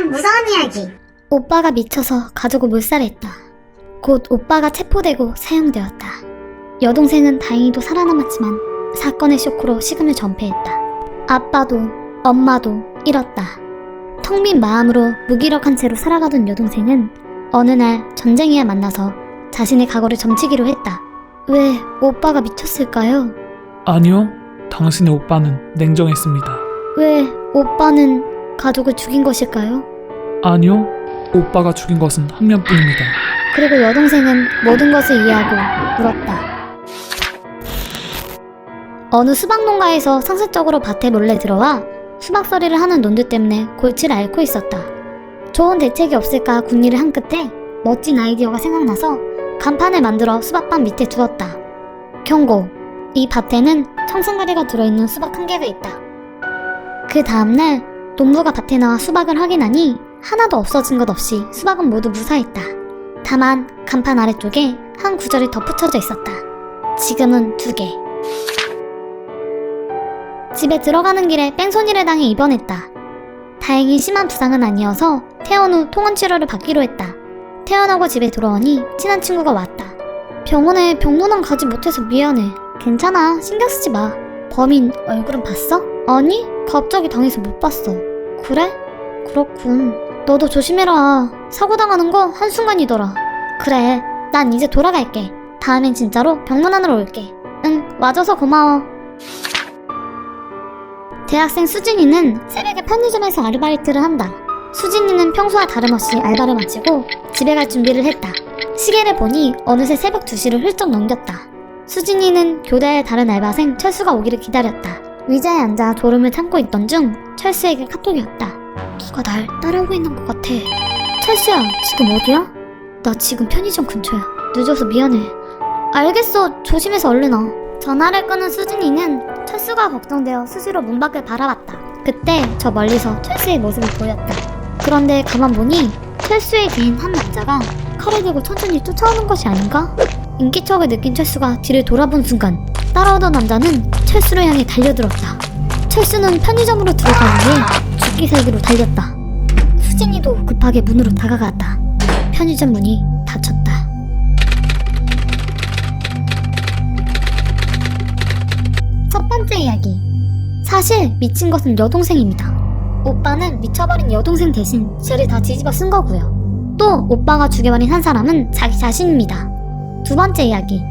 이해하면 무서운 이야기. 오빠가 미쳐서 가족을 몰살했다. 곧 오빠가 체포되고 사형되었다. 여동생은 다행히도 살아남았지만 사건의 쇼크로 식음을 전폐했다. 아빠도 엄마도 잃었다. 텅 빈 마음으로 무기력한 채로 살아가던 여동생은 어느 날 전쟁이야 만나서 자신의 과거를 점치기로 했다. 왜 오빠가 미쳤을까요? 아니요, 당신의 오빠는 냉정했습니다. 왜 오빠는 가족을 죽인 것일까요? 아니요, 오빠가 죽인 것은 한 명뿐입니다. 그리고 여동생은 모든 것을 이해하고 울었다. 어느 수박 농가에서 상습적으로 밭에 몰래 들어와 수박서리를 하는 놈들 때문에 골치를 앓고 있었다. 좋은 대책이 없을까 궁리를 한 끝에 멋진 아이디어가 생각나서 간판을 만들어 수박밭 밑에 두었다. 경고! 이 밭에는 청산가리가 들어있는 수박 한 개가 있다. 그 다음날 농부가 밭에 나와 수박을 확인하니 하나도 없어진 것 없이 수박은 모두 무사했다. 다만 간판 아래쪽에 한 구절이 덧붙여져 있었다. 지금은 2개. 집에 들어가는 길에 뺑소니를 당해 입원했다. 다행히 심한 부상은 아니어서 퇴원 후 통원 치료를 받기로 했다. 퇴원하고 집에 들어오니 친한 친구가 왔다. 병원에 병문안 가지 못해서 미안해. 괜찮아, 신경 쓰지 마. 범인 얼굴은 봤어? 아니, 갑자기 당해서 못 봤어. 그래? 그렇군. 너도 조심해라. 사고 당하는 거 한순간이더라. 그래, 난 이제 돌아갈게. 다음엔 진짜로 병문안으로 올게. 응, 와줘서 고마워. 대학생 수진이는 새벽에 편의점에서 아르바이트를 한다. 수진이는 평소와 다름없이 알바를 마치고 집에 갈 준비를 했다. 시계를 보니 어느새 새벽 2시를 훌쩍 넘겼다. 수진이는 교대의 다른 알바생 철수가 오기를 기다렸다. 의자에 앉아 졸음을 참고 있던 중 철수에게 카톡이 왔다. 누가 날 따라오고 있는 것 같아. 철수야, 지금 어디야? 나 지금 편의점 근처야. 늦어서 미안해. 알겠어, 조심해서 얼른 와. 전화를 끊은 수진이는 철수가 걱정되어 수시로 문 밖을 바라봤다. 그때 저 멀리서 철수의 모습이 보였다. 그런데 가만 보니 철수의 뒤인 한 남자가 칼을 들고 천천히 쫓아오는 것이 아닌가? 인기척을 느낀 철수가 뒤를 돌아본 순간 따라오던 남자는 철수를 향해 달려들었다. 철수는 편의점으로 들어가기 위해 죽기 살기로 달렸다. 수진이도 급하게 문으로 다가갔다. 편의점 문이 닫혔다. 첫 번째 이야기. 사실 미친 것은 여동생입니다. 오빠는 미쳐버린 여동생 대신 죄를 다 뒤집어 쓴 거고요. 또 오빠가 죽여버린 한 사람은 자기 자신입니다. 두 번째 이야기.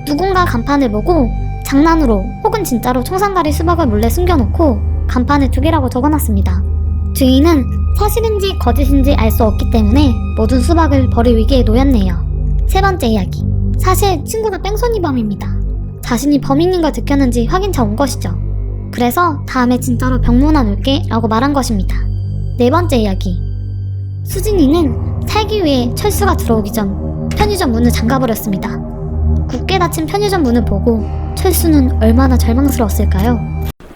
누군가 간판을 보고 장난으로 혹은 진짜로 청산가리 수박을 몰래 숨겨놓고 간판에 2개라고 적어놨습니다. 증인은 사실인지 거짓인지 알 수 없기 때문에 모든 수박을 버릴 위기에 놓였네요. 세 번째 이야기. 사실 친구가 뺑소니범입니다. 자신이 범인인 걸 느꼈는지 확인차 온 것이죠. 그래서 다음에 진짜로 병문안 올게 라고 말한 것입니다. 네 번째 이야기. 수진이는 살기 위해 철수가 들어오기 전 편의점 문을 잠가버렸습니다. 굳게 닫힌 편의점 문을 보고 철수는 얼마나 절망스러웠을까요?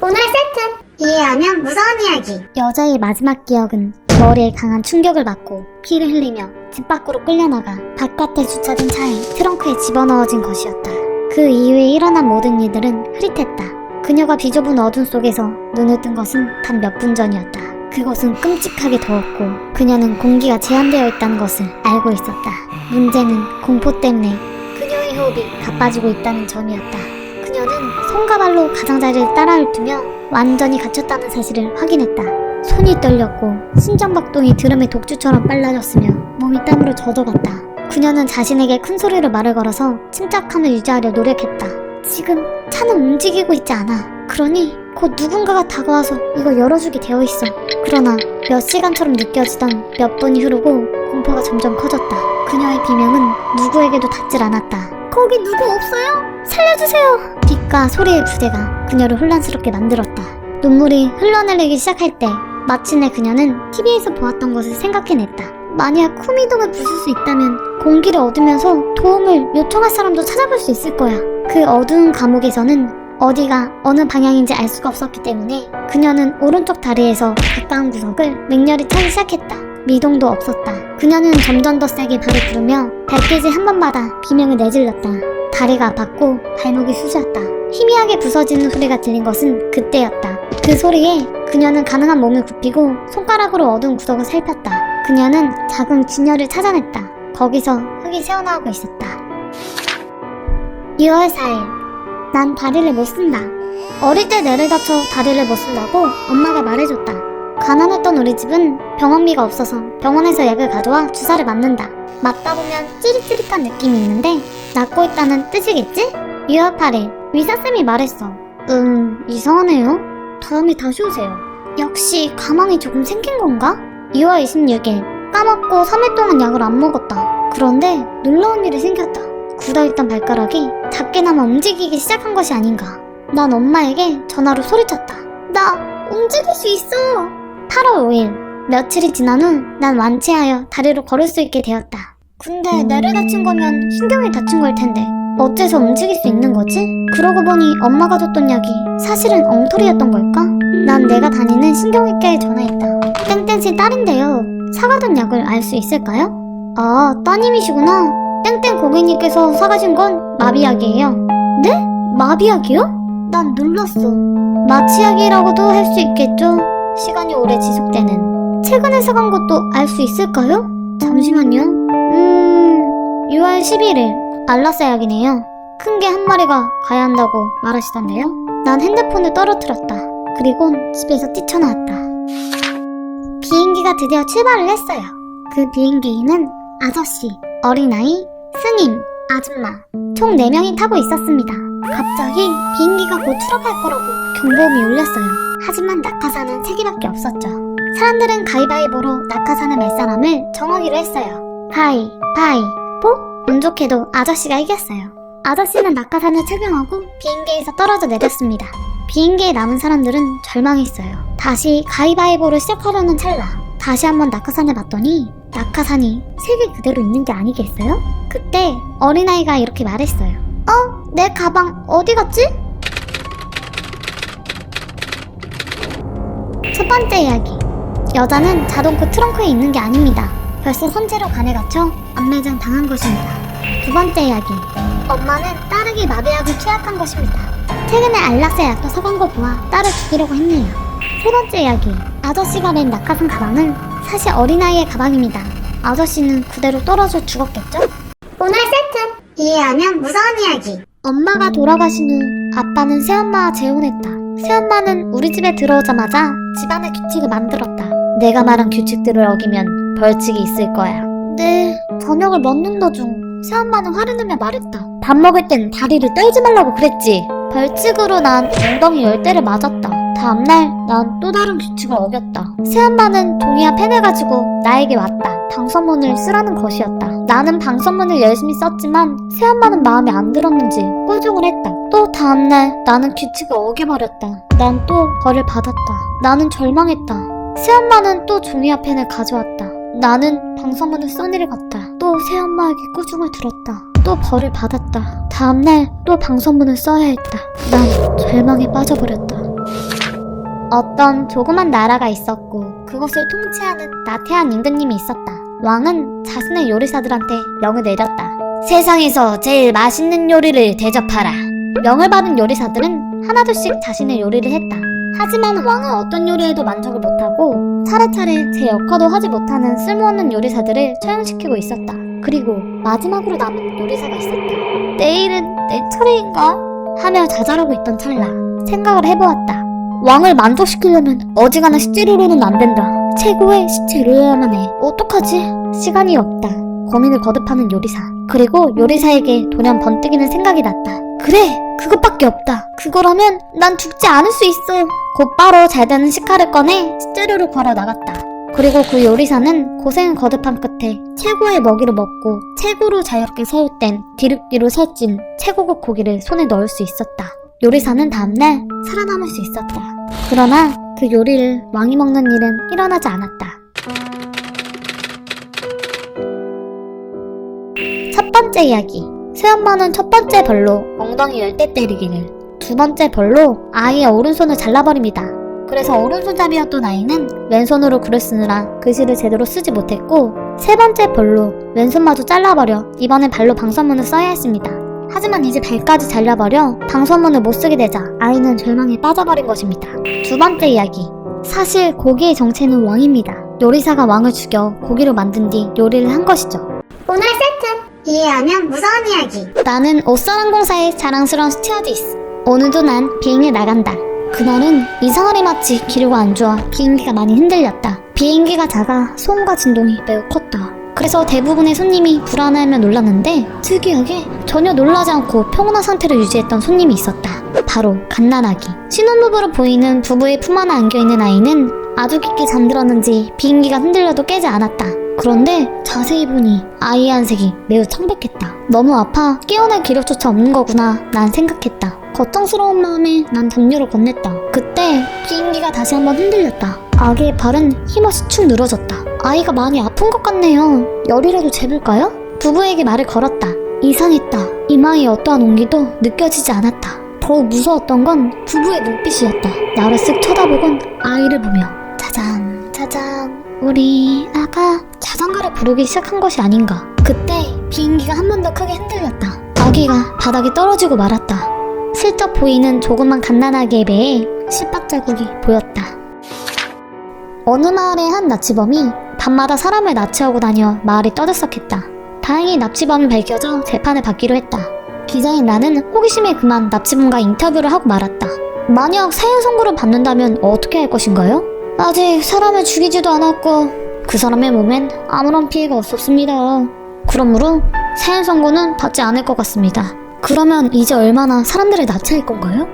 오늘의 세트. 이해하면 무서운 이야기. 여자의 마지막 기억은 머리에 강한 충격을 받고 피를 흘리며 집 밖으로 끌려나가 바깥에 주차된 차에 트렁크에 집어넣어진 것이었다. 그 이후에 일어난 모든 일들은 흐릿했다. 그녀가 비좁은 어둠 속에서 눈을 뜬 것은 단 몇 분 전이었다. 그곳은 끔찍하게 더웠고 그녀는 공기가 제한되어 있다는 것을 알고 있었다. 문제는 공포 때문에 그녀의 호흡이 가빠지고 있다는 점이었다. 그녀는 손과 발로 가장자리를 따라 훑으며 완전히 갇혔다는 사실을 확인했다. 손이 떨렸고 심장박동이 드럼의 독주처럼 빨라졌으며 몸이 땀으로 젖어갔다. 그녀는 자신에게 큰 소리로 말을 걸어서 침착함을 유지하려 노력했다. 지금 차는 움직이고 있지 않아. 그러니 곧 누군가가 다가와서 이걸 열어주게 되어 있어. 그러나 몇 시간처럼 느껴지던 몇 분이 흐르고 공포가 점점 커졌다. 그녀의 비명은 누구에게도 닿질 않았다. 거기 누구 없어요? 살려주세요! 빛과 소리의 부재가 그녀를 혼란스럽게 만들었다. 눈물이 흘러내리기 시작할 때 마침내 그녀는 TV에서 보았던 것을 생각해냈다. 만약 쿠미동을 부술 수 있다면 공기를 얻으면서 도움을 요청할 사람도 찾아볼 수 있을 거야. 그 어두운 감옥에서는 어디가 어느 방향인지 알 수가 없었기 때문에 그녀는 오른쪽 다리에서 가까운 구석을 맹렬히 차기 시작했다. 미동도 없었다. 그녀는 점점 더 세게 발을 구르며 발길질 한 번마다 비명을 내질렀다. 다리가 아팠고 발목이 쑤셨다. 희미하게 부서지는 소리가 들린 것은 그때였다. 그 소리에 그녀는 가능한 몸을 굽히고 손가락으로 어두운 구석을 살폈다. 그녀는 작은 균열을 찾아냈다. 거기서 흙이 새어나오고 있었다. 6월 4일. 난 다리를 못 쓴다. 어릴 때 뇌를 다쳐 다리를 못 쓴다고 엄마가 말해줬다. 가난했던 우리 집은 병원비가 없어서 병원에서 약을 가져와 주사를 맞는다. 맞다 보면 찌릿찌릿한 느낌이 있는데 낫고 있다는 뜻이겠지? 6월 8일. 의사쌤이 말했어. 이상하네요. 다음에 다시 오세요. 역시 가망이 조금 생긴 건가? 2월 26일. 까먹고 3일 동안 약을 안 먹었다. 그런데 놀라운 일이 생겼다. 굳어있던 발가락이 작게나마 움직이기 시작한 것이 아닌가. 난 엄마에게 전화로 소리쳤다. 나 움직일 수 있어. 8월 5일. 며칠이 지난 후 난 완치하여 다리로 걸을 수 있게 되었다. 근데 뇌를 다친 거면 신경이 다친 걸 텐데 어째서 움직일 수 있는 거지? 그러고 보니 엄마가 줬던 약이 사실은 엉터리였던 걸까? 난 내가 다니는 신경외과에 전화했다. 땡땡씨 딸인데요. 사가던 약을 알 수 있을까요? 아, 따님이시구나. 땡땡 고객님께서 사가신 건 마비약이에요. 네? 마비약이요? 난 놀랐어. 마취약이라고도 할 수 있겠죠? 시간이 오래 지속되는. 최근에 사간 것도 알 수 있을까요? 잠시만요. 6월 11일. 알라스 약이네요. 큰 개 한 마리가 가야 한다고 말하시던데요. 난 핸드폰을 떨어뜨렸다. 그리고 집에서 뛰쳐나왔다. 비행기가 드디어 출발을 했어요. 그 비행기에는 아저씨, 어린아이, 스님, 아줌마 총 4명이 타고 있었습니다. 갑자기 비행기가 곧 추락할 거라고 경보음이 울렸어요. 하지만 낙하산은 3개밖에 없었죠. 사람들은 가위바위보로 낙하산을 맬 사람을 정하기로 했어요. 바이바이보? 운 좋게도 아저씨가 이겼어요. 아저씨는 낙하산을 착용하고 비행기에서 떨어져 내렸습니다. 비행기에 남은 사람들은 절망했어요. 다시 가위바위보를 시작하려는 찰나 다시 한번 낙하산을 봤더니 낙하산이 색이 그대로 있는 게 아니겠어요? 그때 어린아이가 이렇게 말했어요. 내 가방 어디 갔지? 첫 번째 이야기. 여자는 자동차 트렁크에 있는 게 아닙니다. 벌써 선체로 간에 갇혀 안매장 당한 것입니다. 두 번째 이야기. 엄마는 딸에게 마비약을 투약한 것입니다. 최근에 알락스 약도 사간 거 보아 딸을 죽이려고 했네요. 세 번째 이야기. 아저씨가 낸 낙하산 가방은 사실 어린아이의 가방입니다. 아저씨는 그대로 떨어져 죽었겠죠? 오늘 세트. 이해하면 무서운 이야기. 엄마가 돌아가신 후 아빠는 새엄마와 재혼했다. 새엄마는 우리 집에 들어오자마자 집안의 규칙을 만들었다. 내가 말한 규칙들을 어기면 벌칙이 있을 거야. 네, 저녁을 먹는 도중 새엄마는 화를 내며 말했다. 밥 먹을 땐 다리를 떨지 말라고 그랬지. 벌칙으로 난 엉덩이 10대를 맞았다. 다음날 난 또 다른 규칙을 어겼다. 새엄마는 종이와 펜을 가지고 나에게 왔다. 방선문을 쓰라는 것이었다. 나는 방선문을 열심히 썼지만 새엄마는 마음에 안 들었는지 꾸중을 했다. 또 다음날 나는 규칙을 어겨버렸다. 난 또 벌을 받았다. 나는 절망했다. 새엄마는 또 종이와 펜을 가져왔다. 나는 방선문을 써 내려갔다. 또 새엄마에게 꾸중을 들었다. 또 벌을 받았다. 다음날 또 방선문을 써야 했다. 난 절망에 빠져버렸다. 어떤 조그만 나라가 있었고 그것을 통치하는 나태한 임금님이 있었다. 왕은 자신의 요리사들한테 명을 내렸다. 세상에서 제일 맛있는 요리를 대접하라. 명을 받은 요리사들은 하나둘씩 자신의 요리를 했다. 하지만 왕은 어떤 요리에도 만족을 못하고 차례차례 제 역할도 하지 못하는 쓸모없는 요리사들을 처형시키고 있었다. 그리고 마지막으로 남은 요리사가 있었다. 내일은 내 차례인가? 하며 좌절하고 있던 찰나 생각을 해보았다. 왕을 만족시키려면 어지간한 식재료로는 안 된다. 최고의 식재료여야만 해. 어떡하지? 시간이 없다. 고민을 거듭하는 요리사. 그리고 요리사에게 돌연 번뜩이는 생각이 났다. 그래! 그것밖에 없다. 그거라면 난 죽지 않을 수 있어. 곧바로 잘 되는 식칼을 꺼내 식재료를 걸어 나갔다. 그리고 그 요리사는 고생을 거듭한 끝에 최고의 먹이를 먹고 최고로 자유롭게 서울땐 기름기로 살찐 최고급 고기를 손에 넣을 수 있었다. 요리사는 다음날 살아남을 수 있었다. 그러나 그 요리를 왕이 먹는 일은 일어나지 않았다. 첫 번째 이야기. 새엄마는 첫 번째 벌로 엉덩이 10대 때리기를, 두 번째 벌로 아이의 오른손을 잘라버립니다. 그래서 오른손잡이였던 아이는 왼손으로 글을 쓰느라 글씨를 제대로 쓰지 못했고 세 번째 벌로 왼손마저 잘라버려 이번엔 발로 방선문을 써야 했습니다. 하지만 이제 발까지 잘려버려 방수원문을 못쓰게 되자 아이는 절망에 빠져버린 것입니다. 두 번째 이야기. 사실 고기의 정체는 왕입니다. 요리사가 왕을 죽여 고기로 만든 뒤 요리를 한 것이죠. 오늘 세트 이해하면 무서운 이야기. 나는 오썰항공사의 자랑스러운 스튜어디스. 오늘도 난 비행에 나간다. 그날은 이상하리 마치 기류가 안 좋아 비행기가 많이 흔들렸다. 비행기가 작아 소음과 진동이 매우 컸다. 그래서 대부분의 손님이 불안해하며 놀랐는데 특이하게 전혀 놀라지 않고 평온한 상태를 유지했던 손님이 있었다. 바로 갓난아기. 신혼부부로 보이는 부부의 품 안에 안겨있는 아이는 아주 깊게 잠들었는지 비행기가 흔들려도 깨지 않았다. 그런데 자세히 보니 아이의 안색이 매우 창백했다. 너무 아파 깨어날 기력조차 없는 거구나 난 생각했다. 걱정스러운 마음에 난 담요를 건넸다. 그때 비행기가 다시 한번 흔들렸다. 아기의 발은 힘없이 축 늘어졌다. 아이가 많이 아픈 것 같네요. 열이라도 재볼까요? 부부에게 말을 걸었다. 이상했다. 이마에 어떠한 온기도 느껴지지 않았다. 더욱 무서웠던 건 부부의 눈빛이었다. 나를 쓱 쳐다보곤 아이를 보며 짜잔 짜잔 우리 아가 자장가를 부르기 시작한 것이 아닌가. 그때 비행기가 한 번 더 크게 흔들렸다. 아기가 바닥에 떨어지고 말았다. 슬쩍 보이는 조그만 갓난아기의 배에 실밥자국이 보였다. 어느 마을의 한 납치범이 밤마다 사람을 납치하고 다녀 마을이 떠들썩했다. 다행히 납치범이 밝혀져 재판을 받기로 했다. 기자인 나는 호기심에 그만 납치범과 인터뷰를 하고 말았다. 만약 사형 선고를 받는다면 어떻게 할 것인가요? 아직 사람을 죽이지도 않았고 그 사람의 몸엔 아무런 피해가 없었습니다. 그러므로 사형 선고는 받지 않을 것 같습니다. 그러면 이제 얼마나 사람들을 납치할 건가요?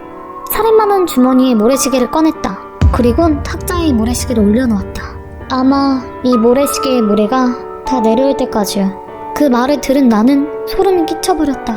살인마는 주머니에 모래시계를 꺼냈다. 그리곤 탁자에 모래시계를 올려놓았다. 아마 이 모래시계의 모래가 다 내려올 때까지요. 그 말을 들은 나는 소름이 끼쳐버렸다.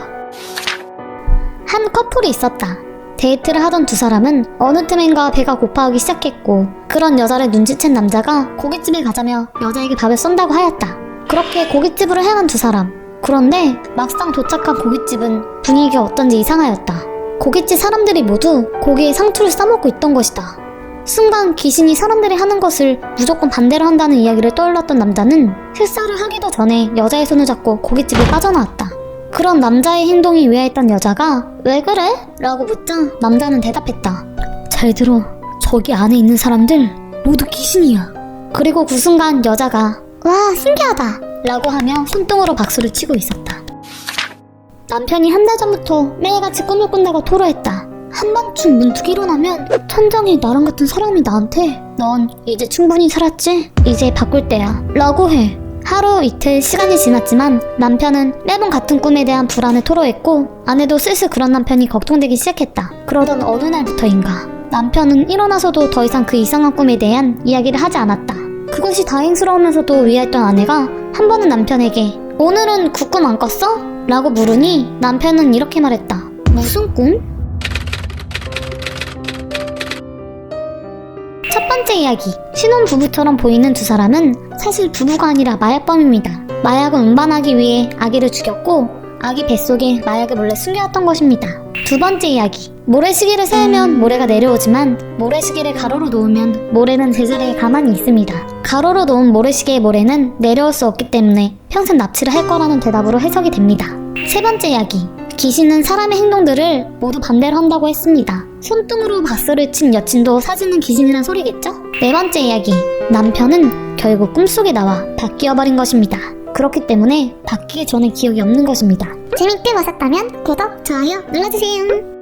한 커플이 있었다. 데이트를 하던 두 사람은 어느 틈엔가 배가 고파오기 시작했고 그런 여자를 눈치챈 남자가 고깃집에 가자며 여자에게 밥을 쏜다고 하였다. 그렇게 고깃집으로 향한 두 사람. 그런데 막상 도착한 고깃집은 분위기가 어떤지 이상하였다. 고깃집 사람들이 모두 고기에 상추를 싸먹고 있던 것이다. 순간 귀신이 사람들이 하는 것을 무조건 반대로 한다는 이야기를 떠올랐던 남자는 식사를 하기도 전에 여자의 손을 잡고 고깃집을 빠져나왔다. 그런 남자의 행동이 의아했던 여자가 왜 그래? 라고 묻자 남자는 대답했다. 잘 들어. 저기 안에 있는 사람들 모두 귀신이야. 그리고 그 순간 여자가 와 신기하다 라고 하며 손등으로 박수를 치고 있었다. 남편이 한 달 전부터 매일같이 꿈을 꾼다고 토로했다. 한밤중 문득 일어나면 천장에 나랑 같은 사람이 나한테 넌 이제 충분히 살았지? 이제 바꿀 때야 라고 해. 하루 이틀 시간이 지났지만 남편은 매번 같은 꿈에 대한 불안을 토로했고 아내도 슬슬 그런 남편이 걱정되기 시작했다. 그러던 어느 날부터인가 남편은 일어나서도 더 이상 그 이상한 꿈에 대한 이야기를 하지 않았다. 그것이 다행스러우면서도 위했던 아내가 한 번은 남편에게 오늘은 그 꿈 안 꿨어? 라고 물으니 남편은 이렇게 말했다. 무슨 꿈? 첫 번째 이야기. 신혼부부처럼 보이는 두 사람은 사실 부부가 아니라 마약범입니다. 마약을 운반하기 위해 아기를 죽였고 아기 뱃속에 마약을 몰래 숨겨왔던 것입니다. 두 번째 이야기. 모래시계를 세우면 모래가 내려오지만 모래시계를 가로로 놓으면 모래는 제자리에 가만히 있습니다. 가로로 놓은 모래시계의 모래는 내려올 수 없기 때문에 평생 납치를 할 거라는 대답으로 해석이 됩니다. 세 번째 이야기. 귀신은 사람의 행동들을 모두 반대로 한다고 했습니다. 손등으로 박수를 친 여친도 사지는 귀신이란 소리겠죠? 네 번째 이야기. 남편은 결국 꿈속에 나와 바뀌어버린 것입니다. 그렇기 때문에 바뀌기 전에 기억이 없는 것입니다. 재밌게 보셨다면 구독, 좋아요 눌러주세요.